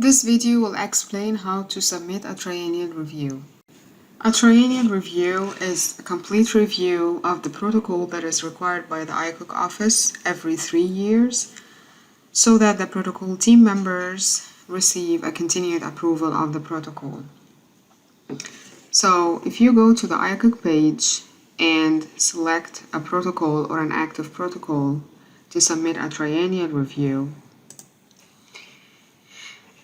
This video will explain how to submit a triennial review. A triennial review is a complete review of the protocol that is required by the IACUC office every 3 years so that the protocol team members receive a continued approval of the protocol. So if you go to the IACUC page and select a protocol or an active protocol to submit a triennial review,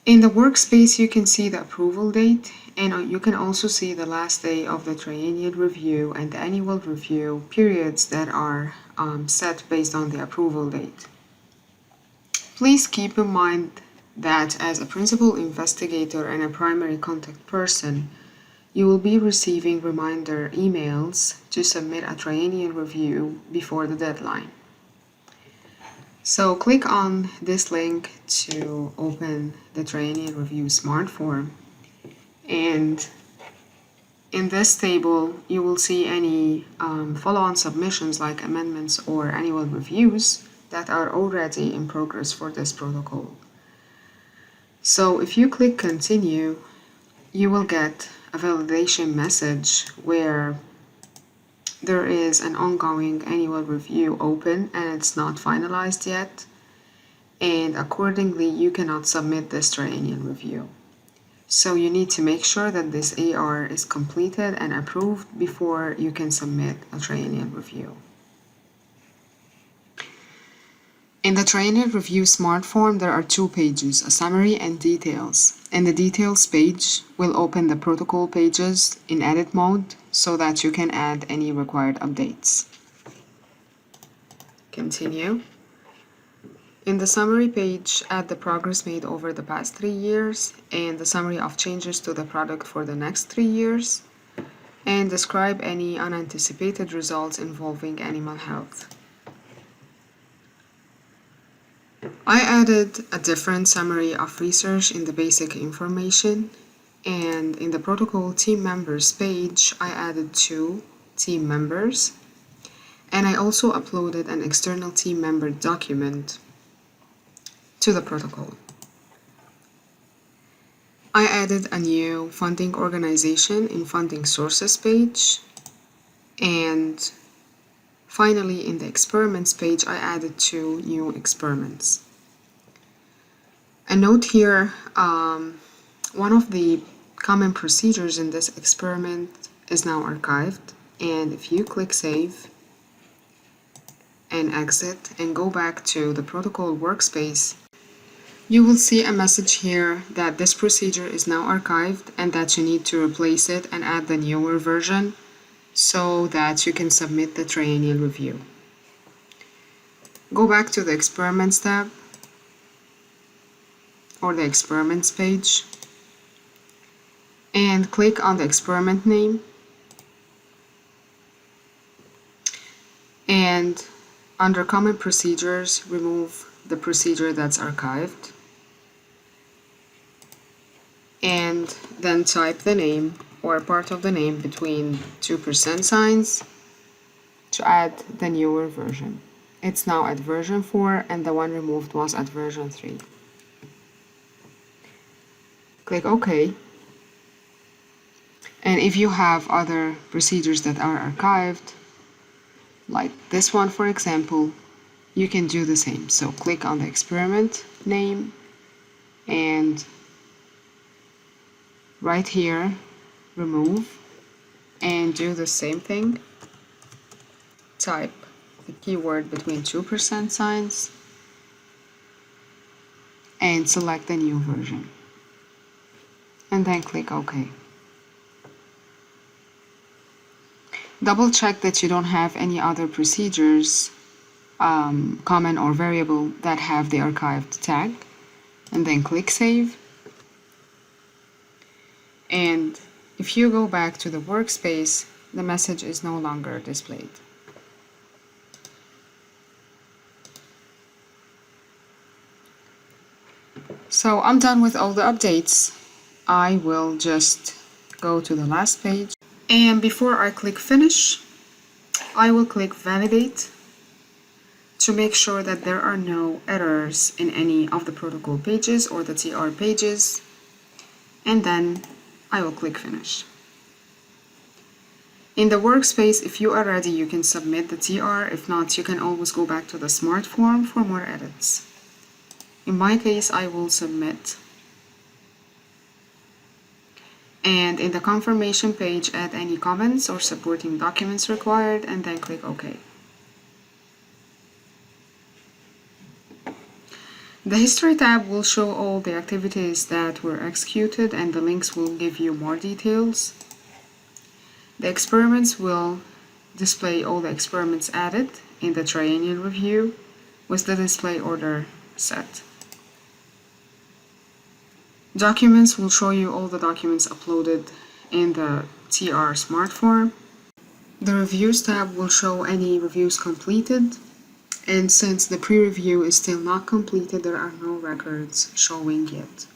in the workspace you can see the approval date, and you can also see the last day of the triennial review and the annual review periods that are set based on the approval date. Please keep in mind that as a principal investigator and a primary contact person, you will be receiving reminder emails to submit a triennial review before the deadline. So click on this link to open the Triennial Review Smart Form, and in this table you will see any follow-on submissions like amendments or annual reviews that are already in progress for this protocol. So if you click Continue, you will get a validation message where there is an ongoing annual review open and it's not finalized yet, and accordingly you cannot submit this triennial review. So you need to make sure that this AR is completed and approved before you can submit a triennial review. In the Triennial Review Smart Form, there are 2 pages, a summary and details. And the details page will open the protocol pages in edit mode so that you can add any required updates. Continue. In the summary page, add the progress made over the past 3 years and the summary of changes to the product for the next 3 years, and describe any unanticipated results involving animal health. I added a different summary of research in the basic information, and in the protocol team members page I added 2 team members, and I also uploaded an external team member document to the protocol. I added a new funding organization in funding sources page, and finally in the experiments page I added 2 new experiments. A note here, one of the common procedures in this experiment is now archived, and if you click Save and exit and go back to the protocol workspace, you will see a message here that this procedure is now archived and that you need to replace it and add the newer version so that you can submit the triennial review. Go back to the Experiments tab or the Experiments page and click on the experiment name, and under Common Procedures remove the procedure that's archived, and then type the name or part of the name between 2% signs to add the newer version. It's now at version 4 and the one removed was at version 3. Click OK. And if you have other procedures that are archived, like this one for example, you can do the same. So click on the experiment name and right here remove, and do the same thing. Type the keyword between 2% signs and select the new version, and then click OK. Double check that you don't have any other procedures, common or variable, that have the archived tag, and then click Save. And if you go back to the workspace, the message is no longer displayed. So I'm done with all the updates. I will just go to the last page, and before I click Finish, I will click Validate to make sure that there are no errors in any of the protocol pages or the TR pages, and then I will click Finish. In the workspace, if you are ready, you can submit the TR. If not, you can always go back to the smart form for more edits. In my case, I will submit. And in the confirmation page, add any comments or supporting documents required, and then click OK. The History tab will show all the activities that were executed, and the links will give you more details. The experiments will display all the experiments added in the Triennial review with the display order set. Documents will show you all the documents uploaded in the TR Smart Form. The Reviews tab will show any reviews completed, and since the pre-review is still not completed, there are no records showing yet.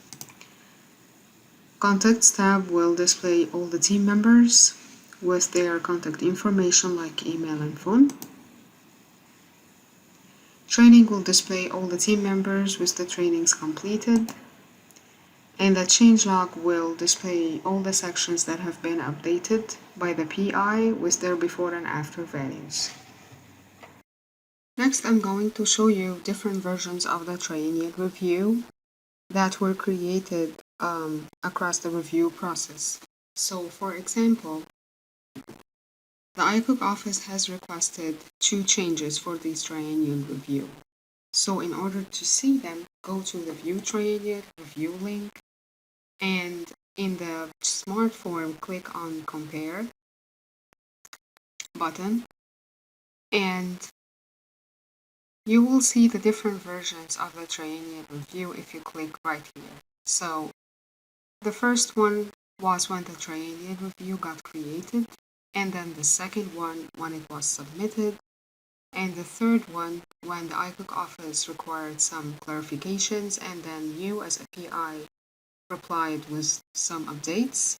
Contacts tab will display all the team members with their contact information like email and phone. Training will display all the team members with the trainings completed. And the changelog will display all the sections that have been updated by the PI with their before and after values. Next, I'm going to show you different versions of the Triennial review that were created across the review process. So, for example, the IACUC office has requested 2 changes for this Triennial review. So, in order to see them, go to the View Triennial Review link, and in the smart form, click on Compare button, and you will see the different versions of the Triennial review if you click right here. So the first one was when the Triennial review got created, and then the second one when it was submitted, and the third one when the IACUC office required some clarifications, and then you as a PI replied with some updates.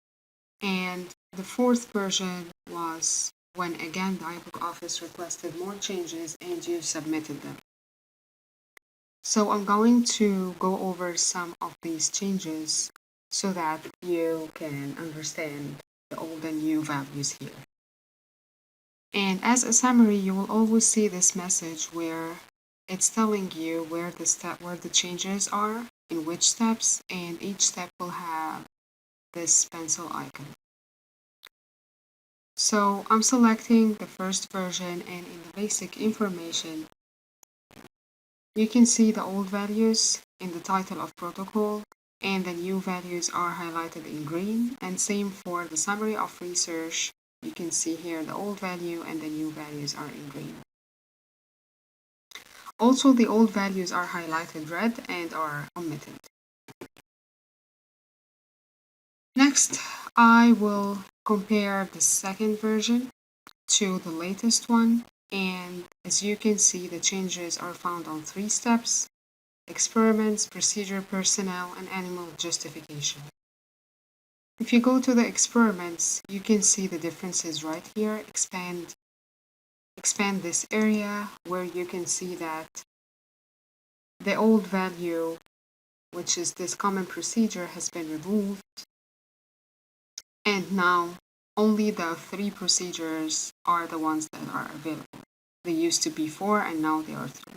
And the fourth version was when again the IACUC office requested more changes and you submitted them. So I'm going to go over some of these changes so that you can understand the old and new values here. And as a summary, you will always see this message where it's telling you where the changes are, in which steps, and each step will have this pencil icon. So I'm selecting the first version, and in the basic information, you can see the old values in the title of protocol, and the new values are highlighted in green, and same for the summary of research. You can see here the old value and the new values are in green. Also, the old values are highlighted red and are omitted. Next, I will compare the second version to the latest one, and as you can see, the changes are found on 3 steps: experiments, procedure, personnel, and animal justification. If you go to the experiments, you can see the differences right here. Expand this area where you can see that the old value, which is this common procedure, has been removed, and now only the 3 procedures are the ones that are available. They used to be 4 and now they are 3.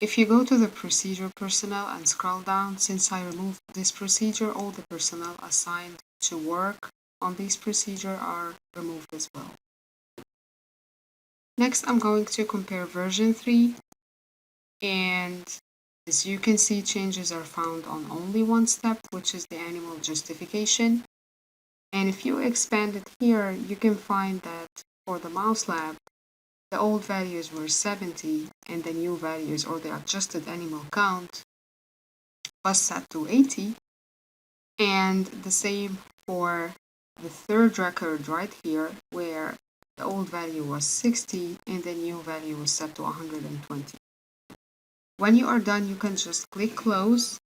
If you go to the procedure personnel and scroll down, since I removed this procedure, all the personnel assigned to work on this procedure are removed as well. Next, I'm going to compare version 3, and as you can see, changes are found on only 1 step, which is the animal justification. And if you expand it here, you can find that for the mouse lab, the old values were 70, and the new values, or the adjusted animal count, was set to 80. And the same for the third record right here, where the old value was 60 and the new value was set to 120. When you are done, you can just click close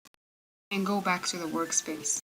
and go back to the workspace.